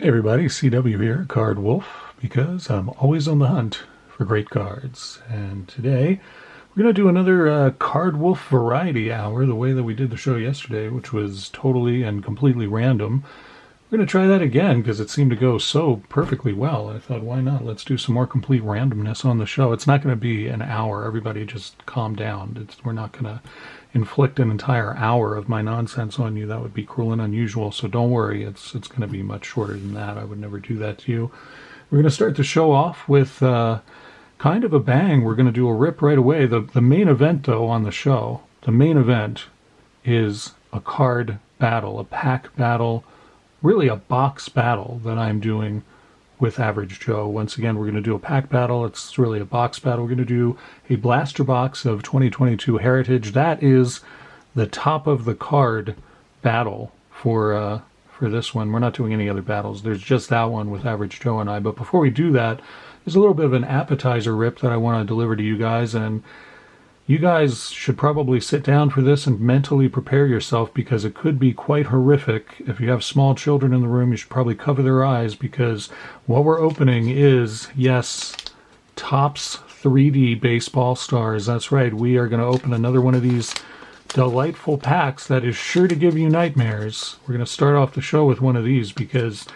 Hey everybody, CW here, Card Wolf, because I'm always on the hunt for great cards. And today we're going to do another Card Wolf variety hour, the way that we did the show yesterday, which was totally and completely random. We're going to try that again because it seemed to go so perfectly well. I thought, why not? Let's do some more complete randomness on the show. It's not going to be an hour. Everybody just calm down. We're not going to inflict an entire hour of my nonsense on you. That would be cruel and unusual. So don't worry. It's going to be much shorter than that. I would never do that to you. We're going to start the show off with kind of a bang. We're going to do a rip right away. The main event, though, on the show, the main event is a card battle, a pack battle, really a box battle that I'm doing with Average Joe. Once again, we're going to do a pack battle. It's really a box battle. We're going to do a blaster box of 2022 Heritage. That is the top of the card battle for this one. We're not doing any other battles. There's just that one with Average Joe and I. But before we do that, there's a little bit of an appetizer rip that I want to deliver to you guys, and you guys should probably sit down for this and mentally prepare yourself because it could be quite horrific. If you have small children in the room, you should probably cover their eyes because what we're opening is, yes, Topps 3D Baseball Stars. That's right. We are going to open another one of these delightful packs that is sure to give you nightmares. We're going to start off the show with one of these because,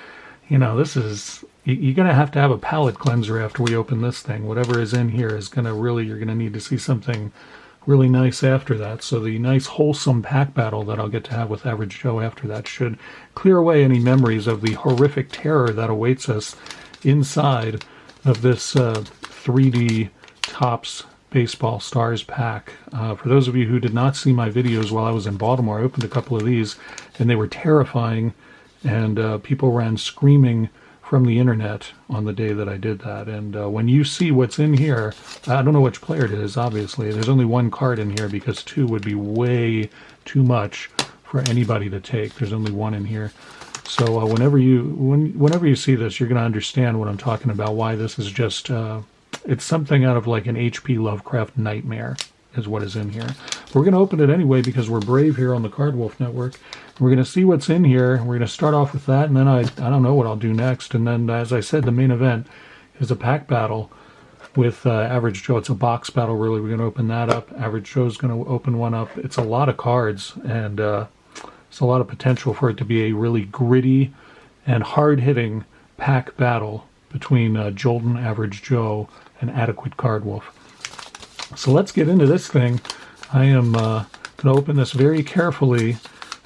you know, this is... You're going to have a palate cleanser after we open this thing. Whatever is in here is going to really, you're going to need to see something really nice after that. So the nice wholesome pack battle that I'll get to have with Average Joe after that should clear away any memories of the horrific terror that awaits us inside of this 3D Topps Baseball Stars pack. For those of you who did not see my videos while I was in Baltimore, I opened a couple of these and they were terrifying, and people ran screaming from the internet on the day that I did that. And when you see what's in here, I don't know which player it is, obviously. There's only one card in here because two would be way too much for anybody to take. There's only one in here. So whenever you see this, you're going to understand what I'm talking about, why this is just, it's something out of like an H.P. Lovecraft nightmare is what is in here. We're going to open it anyway because we're brave here on the Card Wolf Network. We're going to see what's in here. We're going to start off with that, and then I don't know what I'll do next. And then, as I said, the main event is a pack battle with Average Joe. It's a box battle, really. We're going to open that up. Average Joe's going to open one up. It's a lot of cards, and it's a lot of potential for it to be a really gritty and hard-hitting pack battle between Joltin Average Joe and Adequate Card Wolf. So let's get into this thing. I am going to open this very carefully.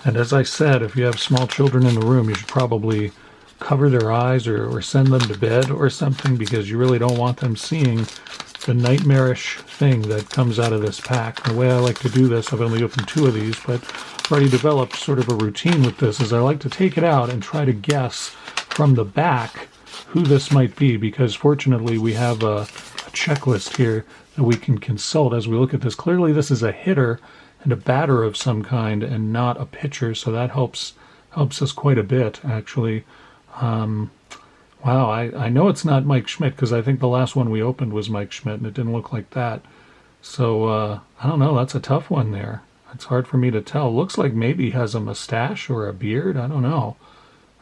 And as I said, if you have small children in the room, you should probably cover their eyes or send them to bed or something because you really don't want them seeing the nightmarish thing that comes out of this pack. The way I like to do this, I've only opened two of these, but I've already developed sort of a routine with this, is I like to take it out and try to guess from the back who this might be, because fortunately we have a checklist here that we can consult as we look at this. Clearly this is a hitter and a batter of some kind and not a pitcher, so that helps us quite a bit, actually. Wow, I know it's not Mike Schmidt because I think the last one we opened was Mike Schmidt and it didn't look like that. So I don't know, that's a tough one there. It's hard for me to tell. Looks like maybe he has a mustache or a beard. I don't know.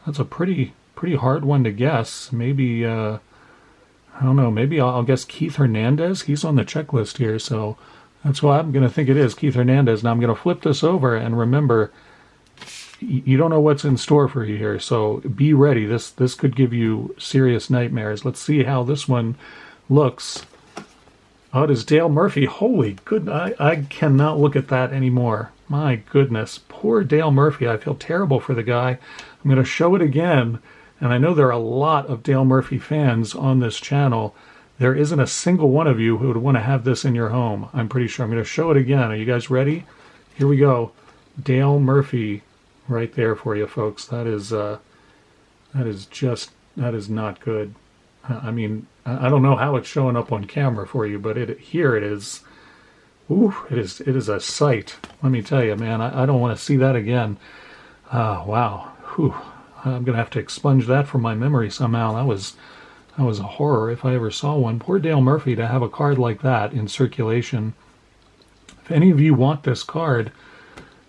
That's a pretty hard one to guess. Maybe I don't know, maybe I'll guess Keith Hernandez. He's on the checklist here, so that's why I'm going to think it is Keith Hernandez. Now I'm going to flip this over, and remember, you don't know what's in store for you here, so be ready. This could give you serious nightmares. Let's see how this one looks. Oh, it is Dale Murphy. Holy goodness, I cannot look at that anymore. My goodness, poor Dale Murphy. I feel terrible for the guy. I'm going to show it again, and I know there are a lot of Dale Murphy fans on this channel. There isn't a single one of you who would want to have this in your home. I'm pretty sure. I'm going to show it again. Are you guys ready? Here we go. Dale Murphy right there for you, folks. That is not good. I mean, I don't know how it's showing up on camera for you, but here it is. Ooh, it is a sight. Let me tell you, man, I don't want to see that again. Wow. Whew. I'm going to have to expunge that from my memory somehow. That was a horror if I ever saw one. Poor Dale Murphy to have a card like that in circulation. If any of you want this card,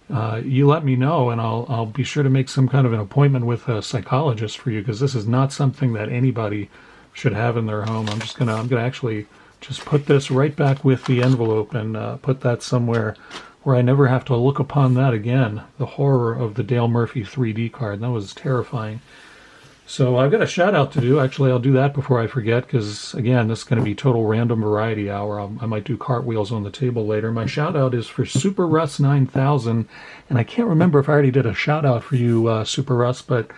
you let me know, and I'll be sure to make some kind of an appointment with a psychologist for you, because this is not something that anybody should have in their home. I'm gonna actually just put this right back with the envelope and put that somewhere where I never have to look upon that again. The horror of the Dale Murphy 3D card. That was terrifying. So I've got a shout out to do. Actually, I'll do that before I forget, because again, this is going to be total random variety hour. I might do cartwheels on the table later. My shout out is for Super Russ 9000, and I can't remember if I already did a shout out for you, Super Russ, but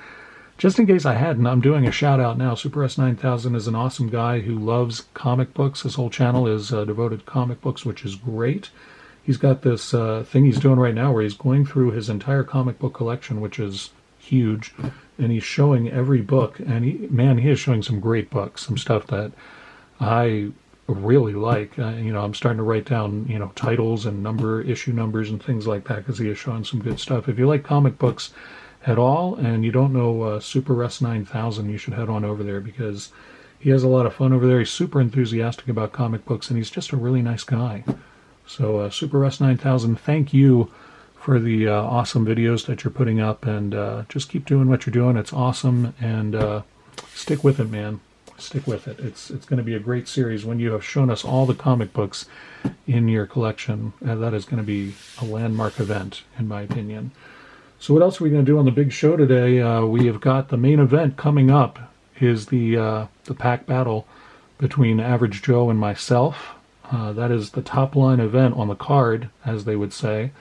just in case I hadn't, I'm doing a shout out now. Super Russ 9000 is an awesome guy who loves comic books. His whole channel is devoted to comic books, which is great. He's got this thing he's doing right now where he's going through his entire comic book collection, which is huge, and he's showing every book. And he is showing some great books, some stuff that I really like. I'm starting to write down, titles and issue numbers and things like that, because he is showing some good stuff. If you like comic books at all and you don't know Super Russ 9000, you should head on over there, because he has a lot of fun over there. He's super enthusiastic about comic books, and he's just a really nice guy. So Super Russ 9000, thank you for the awesome videos that you're putting up, and just keep doing what you're doing. It's awesome, and stick with it, man. Stick with it. It's going to be a great series. When you have shown us all the comic books in your collection, that is going to be a landmark event, in my opinion. So what else are we going to do on the big show today? We have got the main event coming up, is the pack battle between Average Joe and myself. That is the top line event on the card, as they would say.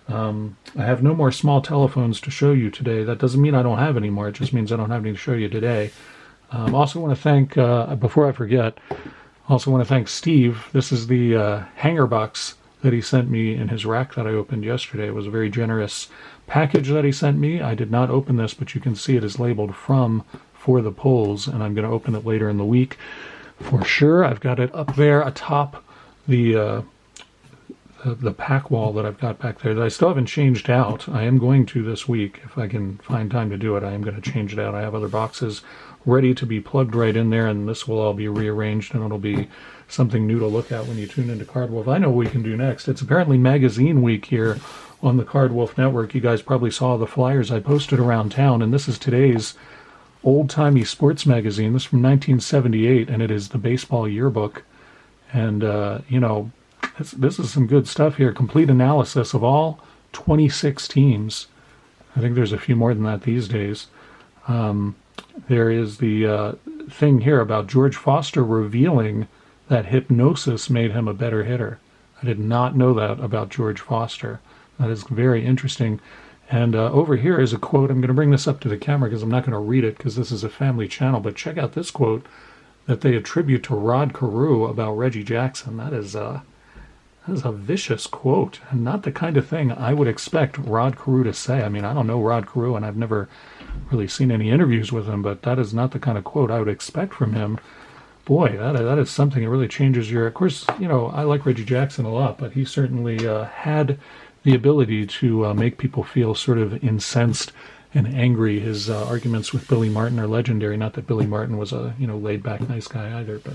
I have no more small telephones to show you today. That doesn't mean I don't have any more. It just means I don't have any to show you today. Also want to thank, before I forget, also want to thank Steve. This is the hanger box that he sent me in his rack that I opened yesterday. It was a very generous package that he sent me. I did not open this, but you can see it is labeled for the polls, and I'm going to open it later in the week for sure. I've got it up there atop the pack wall that I've got back there that I still haven't changed out. I am going to this week, if I can find time to do it. I am going to change it out. I have other boxes ready to be plugged right in there, and this will all be rearranged, and it'll be something new to look at when you tune into Card Wolf. I know what we can do next. It's apparently magazine week here on the Card Wolf Network. You guys probably saw the flyers I posted around town, and this is today's old-timey sports magazine. This is from 1978, and it is the baseball yearbook. And, this is some good stuff here. Complete analysis of all 26 teams. I think there's a few more than that these days. There is the thing here about George Foster revealing that hypnosis made him a better hitter. I did not know that about George Foster. That is very interesting. And over here is a quote. I'm going to bring this up to the camera because I'm not going to read it because this is a family channel. But check out this quote that they attribute to Rod Carew about Reggie Jackson. That is a vicious quote, and not the kind of thing I would expect Rod Carew to say. I mean, I don't know Rod Carew, and I've never really seen any interviews with him, but that is not the kind of quote I would expect from him. Boy, that is something that really changes your... Of course, I like Reggie Jackson a lot, but he certainly had the ability to make people feel sort of incensed and angry. His arguments with Billy Martin are legendary. Not that Billy Martin was a laid-back, nice guy either, but...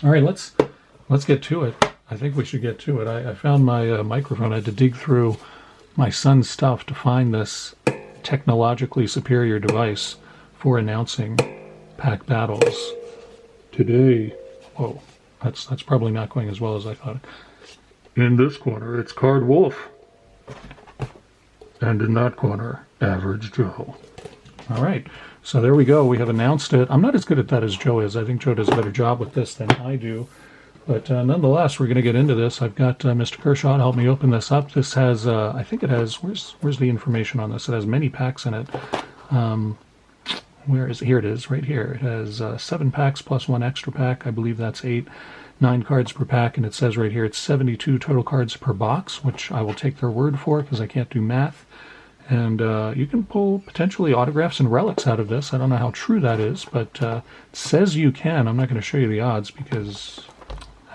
All right, let's get to it. I think we should get to it. I found my microphone. I had to dig through my son's stuff to find this technologically superior device for announcing pack battles. Today, whoa, that's probably not going as well as I thought. In this corner, it's Card Wolf. And in that corner, Average Joe. All right, so there we go. We have announced it. I'm not as good at that as Joe is. I think Joe does a better job with this than I do. But nonetheless, we're going to get into this. I've got Mr. Kershaw to help me open this up. This has, I think it has, where's the information on this? It has many packs in it. Where is it? Here it is, right here. It has 7 packs plus 1 extra pack. I believe that's 9 cards per pack. And it says right here it's 72 total cards per box, which I will take their word for because I can't do math. And you can pull potentially autographs and relics out of this. I don't know how true that is, but it says you can. I'm not going to show you the odds because...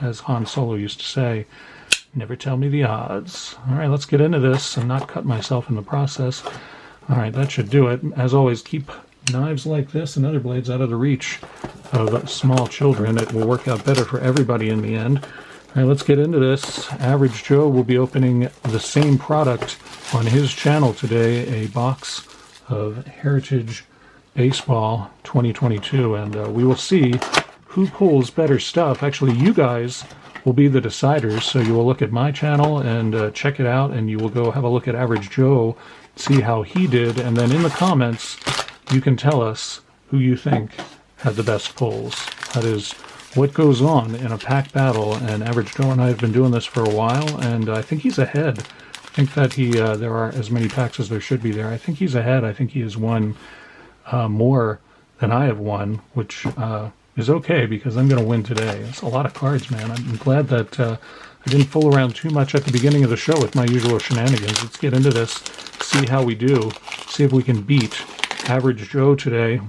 as Han Solo used to say, never tell me the odds. All right, let's get into this and not cut myself in the process. All right, that should do it. As always, keep knives like this and other blades out of the reach of small children. It will work out better for everybody in the end. All right, let's get into this. Average Joe will be opening the same product on his channel today, a box of Heritage Baseball 2022, and we will see who pulls better stuff. Actually, you guys will be the deciders, so you will look at my channel and check it out, and you will go have a look at Average Joe, see how he did, and then in the comments you can tell us who you think had the best pulls. That is what goes on in a pack battle, and Average Joe and I have been doing this for a while, and I think he's ahead. I think that there are as many packs as there should be there. I think he's ahead. I think he has won more than I have won, which is okay because I'm going to win today. It's a lot of cards, man. I'm glad that I didn't fool around too much at the beginning of the show with my usual shenanigans. Let's get into this, see how we do, see if we can beat Average Joe today.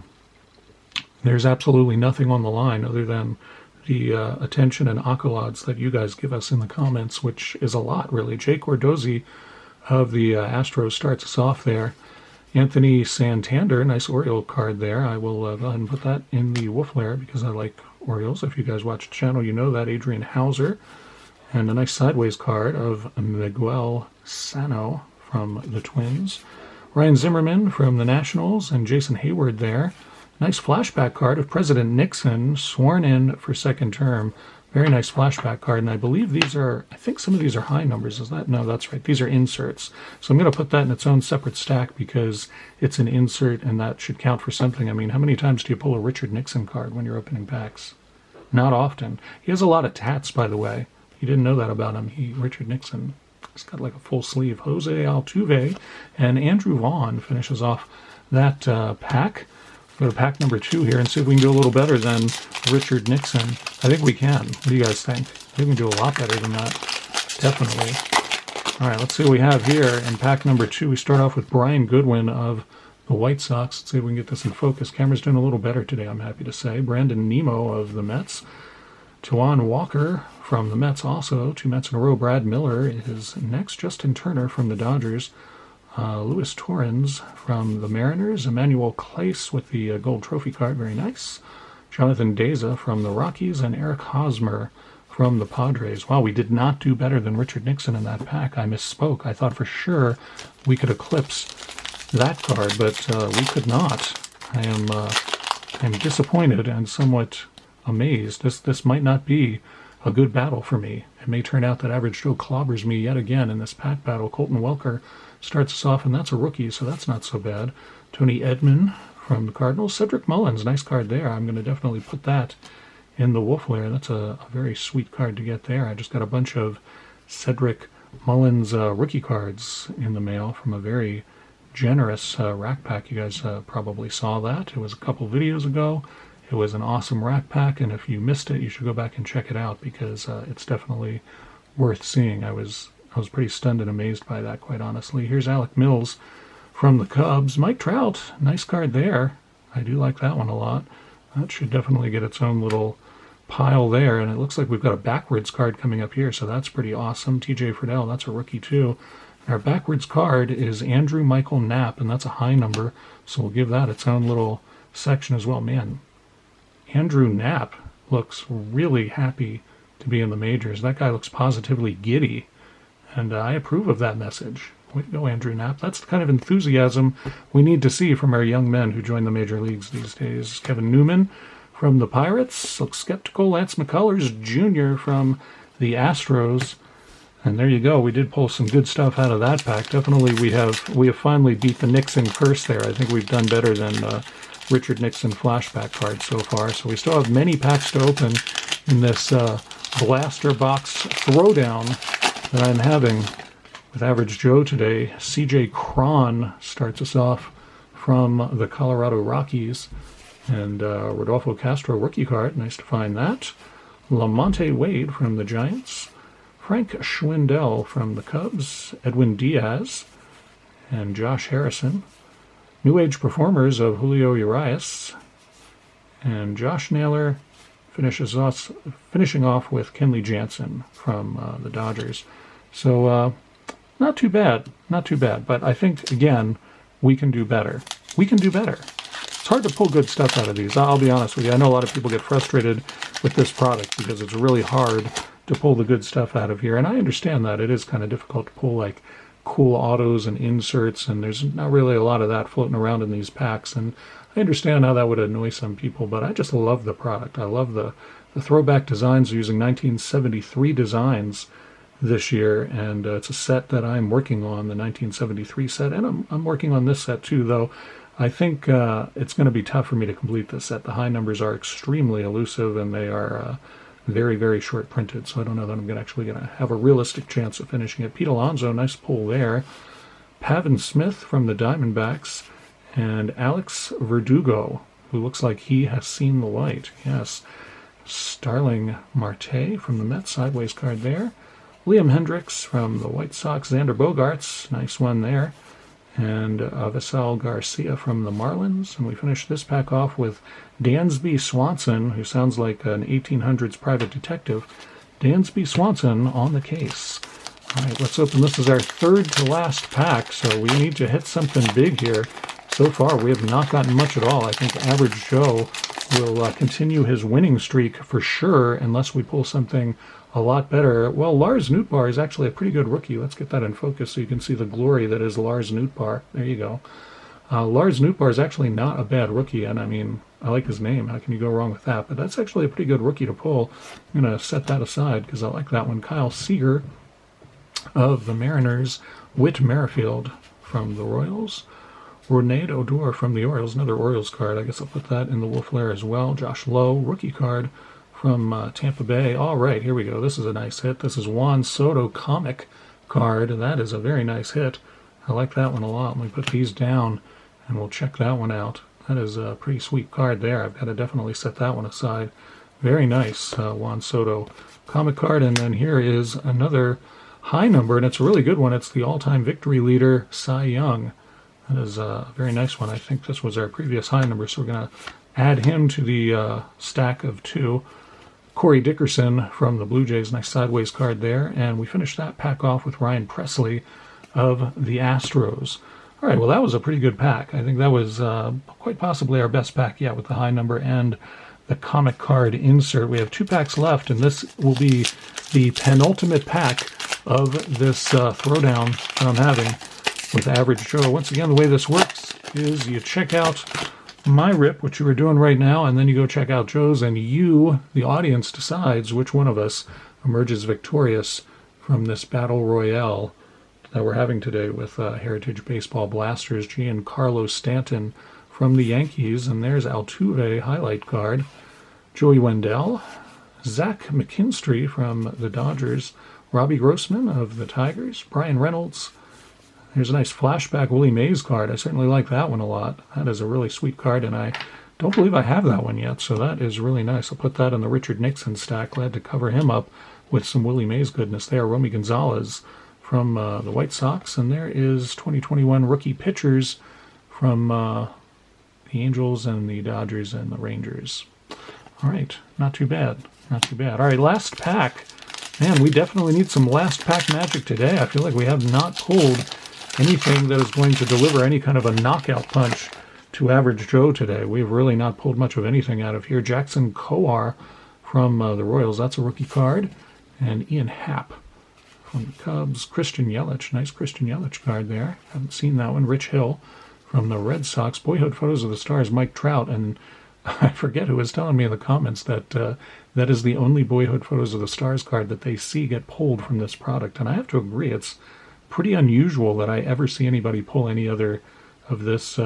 There's absolutely nothing on the line other than the attention and accolades that you guys give us in the comments, which is a lot, really. Jay Cordozzi of the Astros starts us off there. Anthony Santander, nice Oriole card there. I will go ahead and put that in the Wolf layer because I like Orioles. If you guys watch the channel, you know that. Adrian Hauser. And a nice sideways card of Miguel Sano from the Twins. Ryan Zimmerman from the Nationals and Jason Hayward there. Nice flashback card of President Nixon, sworn in for second term. Very nice flashback card, and I believe these are, I think some of these are high numbers. Is that? No, that's right. These are inserts. So I'm going to put that in its own separate stack because it's an insert, and that should count for something. I mean, how many times do you pull a Richard Nixon card when you're opening packs? Not often. He has a lot of tats, by the way. You didn't know that about him. Richard Nixon, he's got like a full sleeve. Jose Altuve and Andrew Vaughn finishes off that pack. Go to pack number 2 here and see if we can do a little better than Richard Nixon. I think we can. What do you guys think? I think we can do a lot better than that. Definitely. All right, let's see what we have here. In pack number 2, we start off with Brian Goodwin of the White Sox. Let's see if we can get this in focus. Camera's doing a little better today, I'm happy to say. Brandon Nimmo of the Mets. Tuan Walker from the Mets also. 2 Mets in a row. Brad Miller is next. Justin Turner from the Dodgers. Luis Torrens from the Mariners. Emmanuel Clace with the gold trophy card. Very nice. Jonathan Daza from the Rockies. And Eric Hosmer from the Padres. Wow, we did not do better than Richard Nixon in that pack. I misspoke. I thought for sure we could eclipse that card, but we could not. I'm disappointed and somewhat amazed. This might not be a good battle for me. It may turn out that Average Joe clobbers me yet again in this pack battle. Colton Welker starts us off, and that's a rookie, so that's not so bad. Tony Edman from the Cardinals. Cedric Mullins, nice card there. I'm going to definitely put that in the Wolf layer. That's a very sweet card to get there. I just got a bunch of Cedric Mullins rookie cards in the mail from a very generous rack pack. You guys probably saw that. It was a couple videos ago. It was an awesome rack pack, and if you missed it, you should go back and check it out because it's definitely worth seeing. I was pretty stunned and amazed by that, quite honestly. Here's Alec Mills from the Cubs. Mike Trout, nice card there. I do like that one a lot. That should definitely get its own little pile there, and it looks like we've got a backwards card coming up here, so that's pretty awesome. TJ Friedel, that's a rookie too. Our backwards card is Andrew Michael Knapp, and that's a high number, so we'll give that its own little section as well. Man, Andrew Knapp looks really happy to be in the majors. That guy looks positively giddy, and I approve of that message. Way to go, Andrew Knapp. That's the kind of enthusiasm we need to see from our young men who join the major leagues these days. Kevin Newman from the Pirates. Looks skeptical. Lance McCullers Jr. from the Astros. And there you go. We did pull some good stuff out of that pack. Definitely we have finally beat the Nixon curse there. I think we've done better than Richard Nixon flashback card so far. So we still have many packs to open in this blaster box throwdown that I'm having with Average Joe today. CJ Cron starts us off from the Colorado Rockies. And Rodolfo Castro rookie card. Nice to find that. Lamonte Wade from the Giants. Frank Schwindel from the Cubs. Edwin Diaz and Josh Harrison. New Age Performers of Julio Urias. And Josh Naylor finishing off with Kenley Jansen from the Dodgers. So not too bad. Not too bad. But I think, again, we can do better. We can do better. It's hard to pull good stuff out of these. I'll be honest with you. I know a lot of people get frustrated with this product because it's really hard to pull the good stuff out of here. And I understand that. It is kind of difficult to pull like cool autos and inserts, and there's not really a lot of that floating around in these packs. And I understand how that would annoy some people, but I just love the product. I love the throwback designs, using 1973 designs this year, and it's a set that I'm working on, the 1973 set, and I'm working on this set too, though I think it's going to be tough for me to complete this set. The high numbers are extremely elusive, and they are very, very short printed, so I don't know that I'm actually going to have a realistic chance of finishing it. Pete Alonso, nice pull there. Pavin Smith from the Diamondbacks, and Alex Verdugo, who looks like he has seen the light. Yes. Starling Marte from the Mets, sideways card there. Liam Hendricks from the White Sox, Xander Bogaerts, nice one there. And Avisal Garcia from the Marlins. And we finish this pack off with Dansby Swanson, who sounds like an 1800s private detective. Dansby Swanson on the case. All right, let's open. This is our third to last pack, so we need to hit something big here. So far, we have not gotten much at all. I think Average Joe will continue his winning streak for sure, unless we pull something a lot better. Well, Lars Nootbaar is actually a pretty good rookie. Let's get that in focus so you can see the glory that is Lars Nootbaar. There you go. Lars Nootbaar is actually not a bad rookie, and I mean, I like his name. How can you go wrong with that? But that's actually a pretty good rookie to pull. I'm going to set that aside because I like that one. Kyle Seager of the Mariners. Whit Merrifield from the Royals. Ronald Odor from the Orioles, another Orioles card. I guess I'll put that in the Wolf Lair as well. Josh Lowe, rookie card from Tampa Bay. All right, here we go. This is a nice hit. This is Juan Soto comic card. That is a very nice hit. I like that one a lot. Let me put these down, and we'll check that one out. That is a pretty sweet card there. I've got to definitely set that one aside. Very nice Juan Soto comic card. And then here is another high number, and it's a really good one. It's the all-time victory leader, Cy Young. That is a very nice one. I think this was our previous high number, so we're going to add him to the stack of two. Corey Dickerson from the Blue Jays, nice sideways card there. And we finished that pack off with Ryan Presley of the Astros. All right, well, that was a pretty good pack. I think that was quite possibly our best pack yet, with the high number and the comic card insert. We have two packs left, and this will be the penultimate pack of this throwdown that I'm having with Average Joe. Once again, the way this works is you check out my rip, which you are doing right now, and then you go check out Joe's, and you, the audience, decides which one of us emerges victorious from this battle royale that we're having today with Heritage Baseball Blasters. Giancarlo Stanton from the Yankees, and there's Altuve highlight card. Joey Wendell, Zach McKinstry from the Dodgers, Robbie Grossman of the Tigers, Brian Reynolds. There's a nice flashback Willie Mays card. I certainly like that one a lot. That is a really sweet card, and I don't believe I have that one yet, so that is really nice. I'll put that in the Richard Nixon stack. Glad to cover him up with some Willie Mays goodness there. Romy Gonzalez from the White Sox, and there is 2021 rookie pitchers from the Angels and the Dodgers and the Rangers. All right, not too bad. Not too bad. All right, last pack. Man, we definitely need some last pack magic today. I feel like we have not pulled anything that is going to deliver any kind of a knockout punch to Average Joe today. We've really not pulled much of anything out of here. Jackson Kowar from the Royals, that's a rookie card. And Ian Happ from the Cubs. Christian Yelich, nice Christian Yelich card there. Haven't seen that one. Rich Hill from the Red Sox. Boyhood Photos of the Stars, Mike Trout. And I forget who was telling me in the comments that that is the only Boyhood Photos of the Stars card that they see get pulled from this product. And I have to agree, it's pretty unusual that I ever see anybody pull any other of this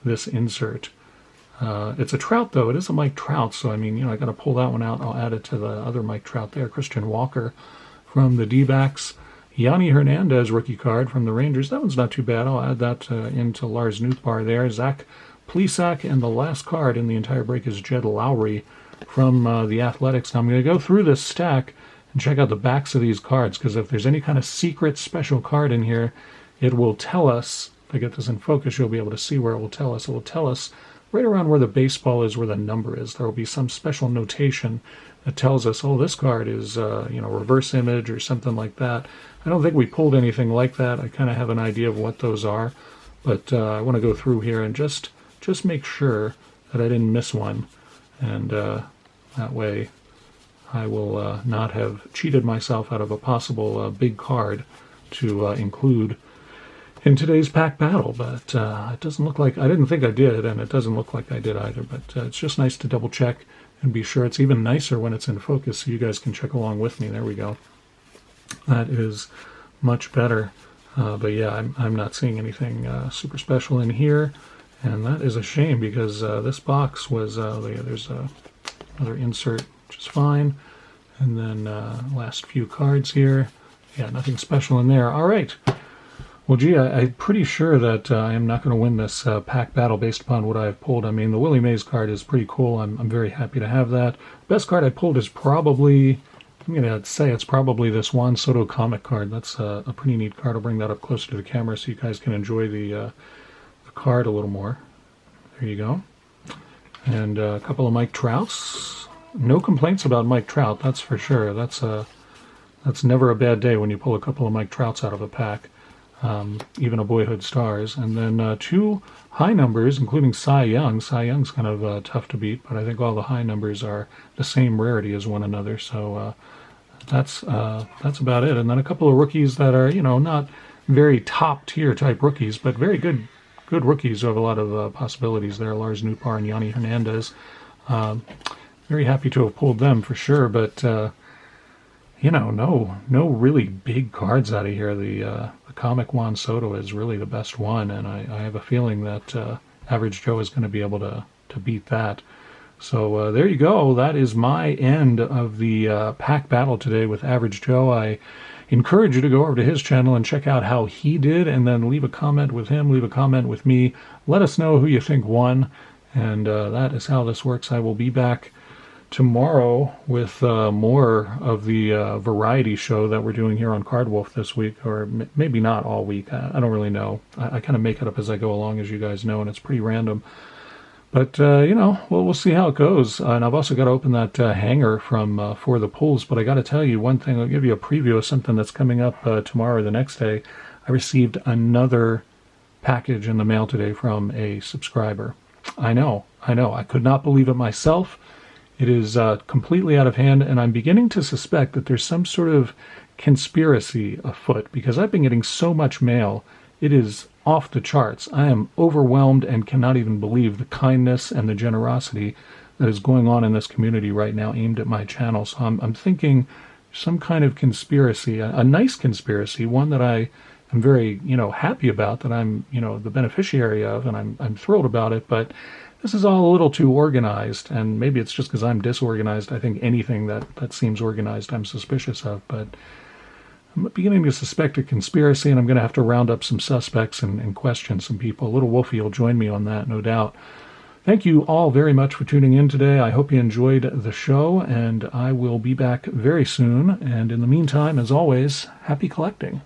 this insert. It's a Trout, though. It is a Mike Trout, so I mean, I got to pull that one out. I'll add it to the other Mike Trout there. Christian Walker from the D-backs. Yanni Hernandez rookie card from the Rangers. That one's not too bad. I'll add that into Lars Nootbaar there. Zach Plesac, and the last card in the entire break is Jed Lowry from the Athletics. Now I'm going to go through this stack and check out the backs of these cards, because if there's any kind of secret special card in here, it will tell us. If I get this in focus, you'll be able to see where it will tell us. It will tell us right around where the baseball is, where the number is. There will be some special notation that tells us, oh, this card is, reverse image or something like that. I don't think we pulled anything like that. I kind of have an idea of what those are, but I want to go through here and just make sure that I didn't miss one, and that way I will not have cheated myself out of a possible big card to include in today's pack battle, but it doesn't look like, I didn't think I did, and it doesn't look like I did either, but it's just nice to double check and be sure. It's even nicer when it's in focus, so you guys can check along with me. There we go. That is much better, but yeah, I'm not seeing anything super special in here, and that is a shame because this box was, there's another insert, which is fine, and then last few cards here. Yeah, nothing special in there. All right. Well, gee, I'm pretty sure that I am not going to win this pack battle based upon what I have pulled. I mean, the Willie Mays card is pretty cool. I'm very happy to have that. Best card I pulled is probably, I'm going to say it's probably this Juan Soto comic card. That's a pretty neat card. I'll bring that up closer to the camera so you guys can enjoy the card a little more. There you go. And a couple of Mike Trouts. No complaints about Mike Trout, that's for sure. That's never a bad day when you pull a couple of Mike Trouts out of a pack. Even a Boyhood Stars, and then two high numbers, including Cy Young. Cy Young's kind of tough to beat, but I think all the high numbers are the same rarity as one another, so that's about it. And then a couple of rookies that are, not very top-tier type rookies, but very good rookies who have a lot of possibilities there. Lars Nootbaar and Yanni Hernandez. Very happy to have pulled them for sure, but no really big cards out of here. The comic Juan Soto is really the best one, and I have a feeling that Average Joe is going to be able to beat that. So there you go. That is my end of the pack battle today with Average Joe. I encourage you to go over to his channel and check out how he did, and then leave a comment with him, leave a comment with me. Let us know who you think won, and that is how this works. I will be back tomorrow with more of the variety show that we're doing here on Card Wolf this week, or maybe not all week. I don't really know. I kind of make it up as I go along, as you guys know, and it's pretty random. But, we'll see how it goes. And I've also got to open that hanger from For the Pulls. But I got to tell you one thing. I'll give you a preview of something that's coming up tomorrow or the next day. I received another package in the mail today from a subscriber. I know. I could not believe it myself. It is completely out of hand, and I'm beginning to suspect that there's some sort of conspiracy afoot, because I've been getting so much mail. It is off the charts. I am overwhelmed and cannot even believe the kindness and the generosity that is going on in this community right now aimed at my channel. So I'm thinking some kind of conspiracy, a nice conspiracy, one that I am very, happy about, that I'm, the beneficiary of, and I'm thrilled about it, but this is all a little too organized, and maybe it's just because I'm disorganized. I think anything that seems organized I'm suspicious of, but I'm beginning to suspect a conspiracy, and I'm going to have to round up some suspects and question some people. Little Wolfie will join me on that, no doubt. Thank you all very much for tuning in today. I hope you enjoyed the show, and I will be back very soon. And in the meantime, as always, happy collecting.